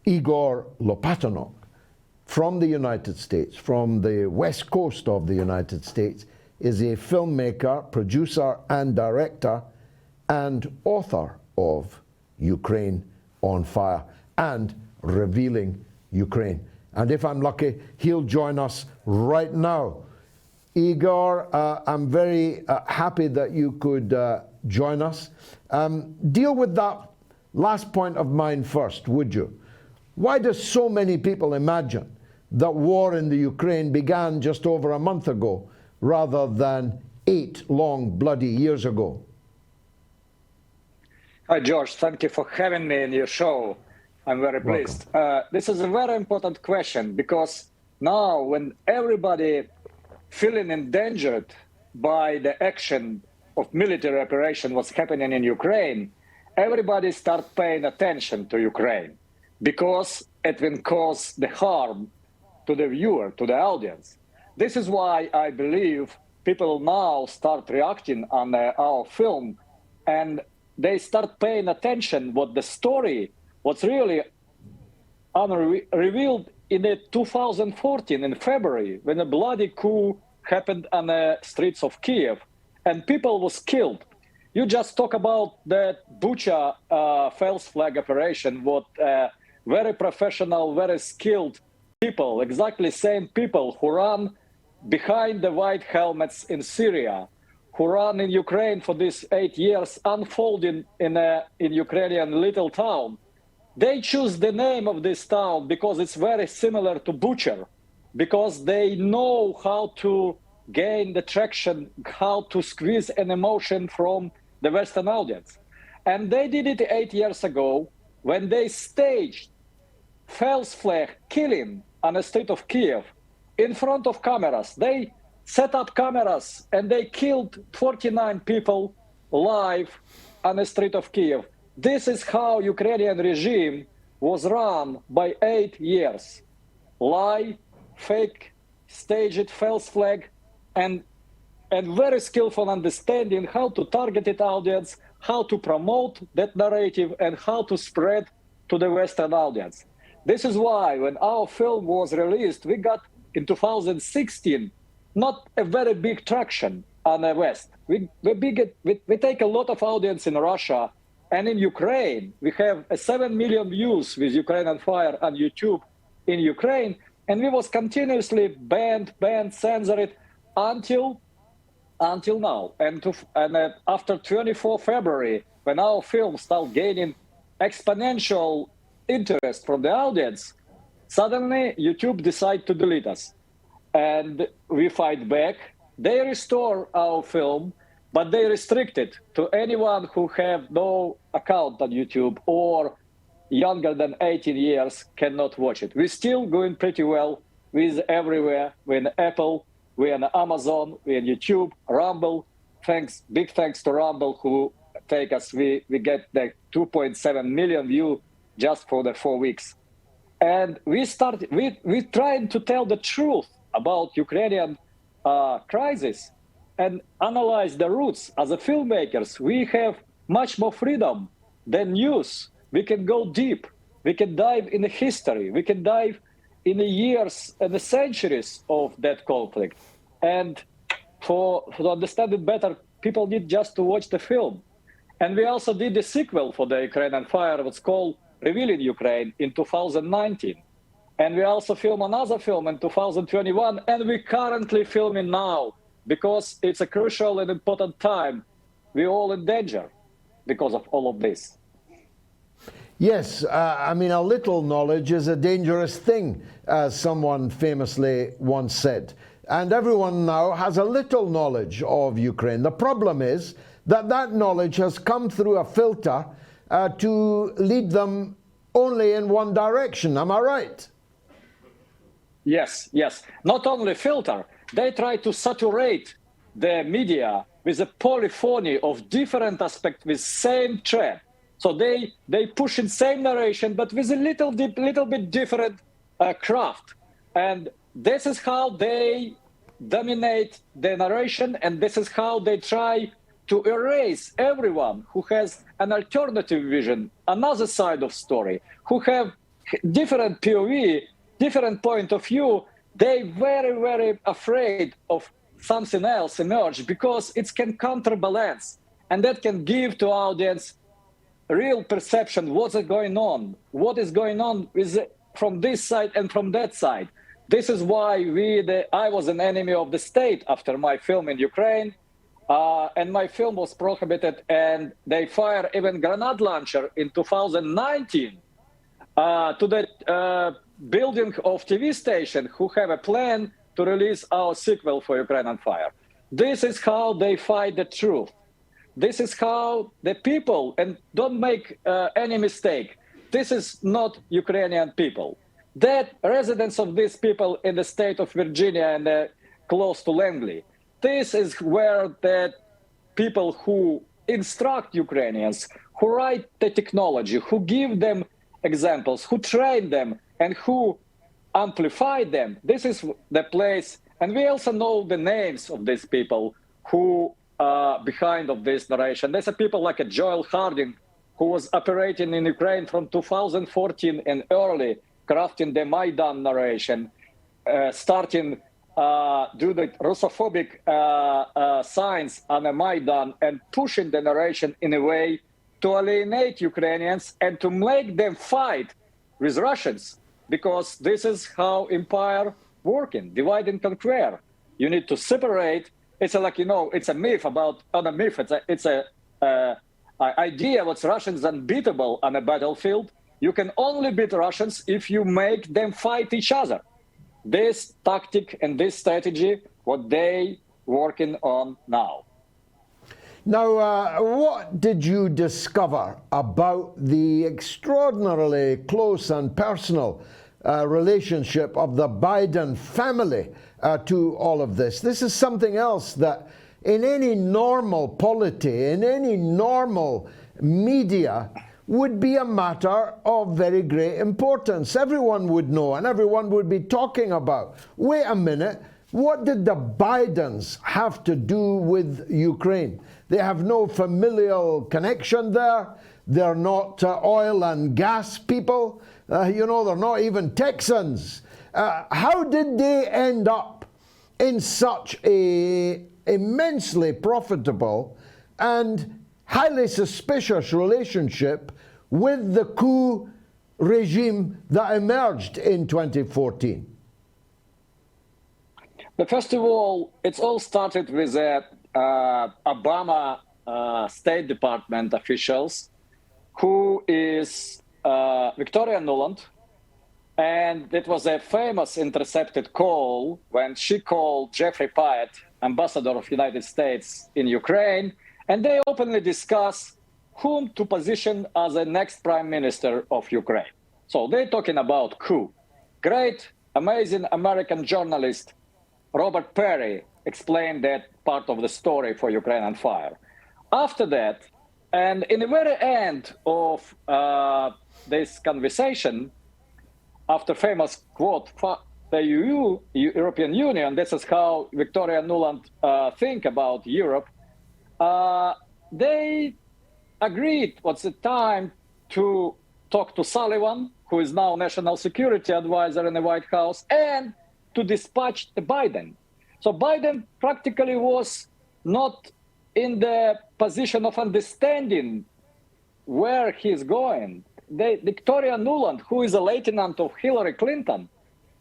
Igor Lopatonok from the United States, from the west coast of the United States, is a filmmaker, producer, and director, and author of Ukraine on Fire and Revealing Ukraine. And if I'm lucky, he'll join us right now. Igor, I'm very happy that you could join us. Deal with that last point of mine first, would you? Why do so many people imagine that war in the Ukraine began just over a month ago rather than 8 long bloody years ago? Hi, George. Thank you for having me in your show. I'm very pleased. This is a very important question because now when everybody feeling endangered by the action of military operation, what's happening in Ukraine, everybody start paying attention to Ukraine because it will cause the harm to the viewer, to the audience. This is why I believe people now start reacting on our film, and they start paying attention what the story, what's really revealed in the 2014 in February, when a bloody coup happened on the streets of Kiev and people was killed. You just talk about the Bucha false flag operation, what very professional, very skilled people, exactly same people who run behind the white helmets in Syria, who run in Ukraine for these 8 years, unfolding in Ukrainian little town. They choose the name of this town because it's very similar to Bucha, because they know how to gain the traction, how to squeeze an emotion from the Western audience. And they did it 8 years ago when they staged false flag killing on the street of Kiev in front of cameras. They set up cameras and they killed 49 people live on the street of Kiev. This is how Ukrainian regime was run by 8 years. Lie, fake, staged false flag, and very skillful understanding how to target the audience, how to promote that narrative, and how to spread to the Western audience. This is why when our film was released, we got in 2016 not a very big traction on the West. We take a lot of audience in Russia, and in Ukraine, we have 7 million views with Ukraine on Fire on YouTube in Ukraine, and we was continuously banned, censored until now. And after 24 February, when our film started gaining exponential interest from the audience, suddenly YouTube decided to delete us. And we fight back. They restore our film, but they restrict it to anyone who have no account on YouTube or younger than 18 years cannot watch it. We're still going pretty well with everywhere. We're in Apple, we're on Amazon, we're on YouTube, Rumble. Big thanks to Rumble who take us. We get the 2.7 million view just for the 4 weeks. And we're trying to tell the truth about Ukrainian crisis and analyze the roots. As a filmmakers, we have much more freedom than news. We can go deep. We can dive in the history. We can dive in the years and the centuries of that conflict. And to understand it better, people need just to watch the film. And we also did the sequel for the Ukraine on Fire, what's called Revealing Ukraine in 2019. And we also film another film in 2021, and we're currently filming now because it's a crucial and important time. We're all in danger because of all of this. Yes, I mean, a little knowledge is a dangerous thing, as someone famously once said. And everyone now has a little knowledge of Ukraine. The problem is that that knowledge has come through a filter to lead them only in one direction. Am I right? Yes. Not only filter, they try to saturate the media with a polyphony of different aspects with same thread. So they push in same narration, but with a little bit different craft. And this is how they dominate the narration, and this is how they try to erase everyone who has an alternative vision, another side of story, who have different POV, different point of view, they very, very afraid of something else emerge because it can counterbalance, and that can give to audience real perception what's going on, what is going on with from this side and from that side. This is why I was an enemy of the state after my film in Ukraine, and my film was prohibited, and they fired even grenade launcher in 2019 to the building of TV station who have a plan to release our sequel for Ukraine on Fire. This is how they fight the truth. This is how the people, and don't make any mistake, this is not Ukrainian people. That residents of these people in the state of Virginia and close to Langley, this is where the people who instruct Ukrainians, who write the technology, who give them examples, who train them, and who amplify them, this is the place. And we also know the names of these people who are behind of this narration. There's a people like a Joel Harding, who was operating in Ukraine from 2014 and early, crafting the Maidan narration, starting do the Russophobic signs on the Maidan and pushing the narration in a way to alienate Ukrainians and to make them fight with Russians, because this is how empire working, divide and conquer. You need to separate. It's like, it's a myth about, not a myth, it's a idea that Russians unbeatable on a battlefield. You can only beat Russians if you make them fight each other. This tactic and this strategy, what they working on now. Now, what did you discover about the extraordinarily close and personal relationship of the Biden family to all of this? This is something else that in any normal polity, in any normal media, would be a matter of very great importance. Everyone would know and everyone would be talking about. Wait a minute, what did the Bidens have to do with Ukraine? They have no familial connection there. They're not oil and gas people. They're not even Texans. How did they end up in such a immensely profitable and highly suspicious relationship with the coup regime that emerged in 2014? But first of all, it's all started with Obama State Department officials, who is Victoria Nuland. And it was a famous intercepted call when she called Jeffrey Pyatt, ambassador of the United States in Ukraine, and they openly discuss whom to position as the next prime minister of Ukraine. So they're talking about coup. Great, amazing American journalist Robert Perry explained that part of the story for Ukraine on Fire. After that, and in the very end of this conversation, after famous quote, the European Union, this is how Victoria Nuland think about Europe, they agreed what's the time to talk to Sullivan, who is now national security advisor in the White House, and to dispatch the Biden. So Biden practically was not in the position of understanding where he's going. Victoria Nuland, who is a lieutenant of Hillary Clinton,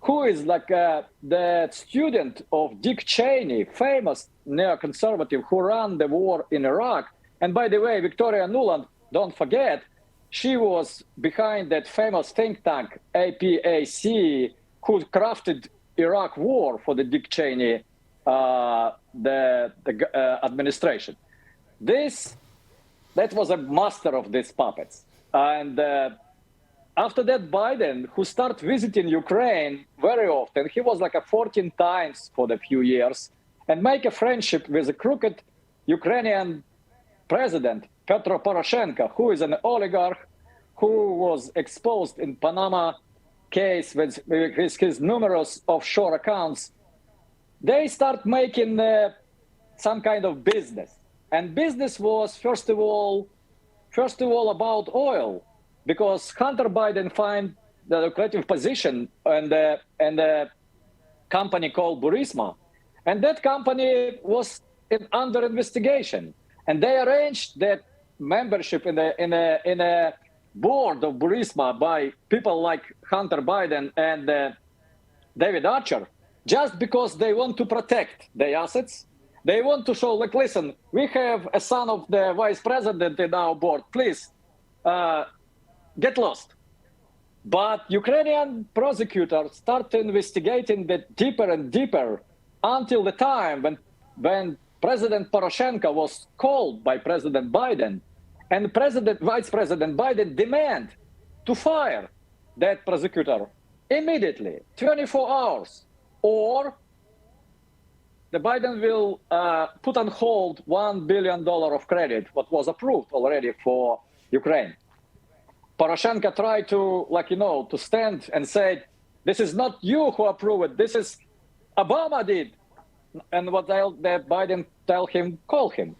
who is like the student of Dick Cheney, famous neoconservative who ran the war in Iraq. And by the way, Victoria Nuland, don't forget, she was behind that famous think tank, APAC, who crafted Iraq war for the Dick Cheney administration. That was a master of these puppets. And after that, Biden, who started visiting Ukraine very often, he was like 14 times for the few years, and make a friendship with a crooked Ukrainian president, Petro Poroshenko, who is an oligarch who was exposed in Panama case with his numerous offshore accounts. They start making some kind of business. And business was, first of all, about oil, because Hunter Biden find the lucrative position and a company called Burisma, and that company was under investigation, and they arranged that membership in a board of Burisma by people like Hunter Biden and David Archer, just because they want to protect their assets. They want to show, like, listen, we have a son of the vice president in our board. Please, get lost. But Ukrainian prosecutors started investigating that deeper and deeper until the time when President Poroshenko was called by President Biden, and Vice President Biden demand to fire that prosecutor immediately, 24 hours, or the Biden will put on hold $1 billion of credit, what was approved already for Ukraine. Poroshenko tried to, to stand and say, this is not you who approved it, this is Obama did. And what that Biden call him.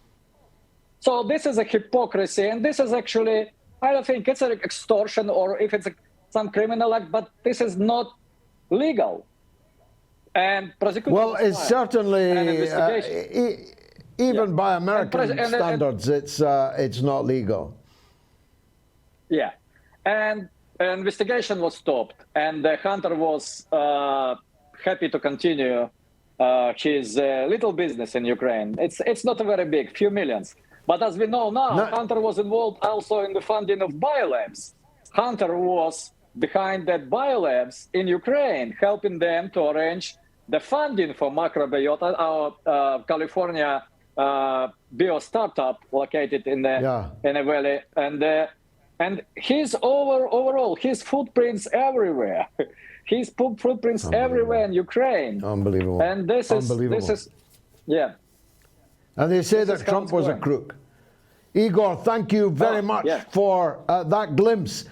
So this is a hypocrisy, and this is actually, I don't think it's an extortion or if it's some criminal act, but this is not legal. And well, it's certainly even by American standards, it's not legal. Yeah, and an investigation was stopped, and Hunter was happy to continue his little business in Ukraine. It's not a very big, few millions. But as we know now, Hunter was involved also in the funding of biolabs. Hunter was behind that biolabs in Ukraine, helping them to arrange the funding for Macrobiota, our California bio startup located in the valley, and his overall his footprints everywhere, his footprints everywhere in Ukraine. Unbelievable. And this is yeah. And they say that Trump was a crook. Igor, thank you very much for that glimpse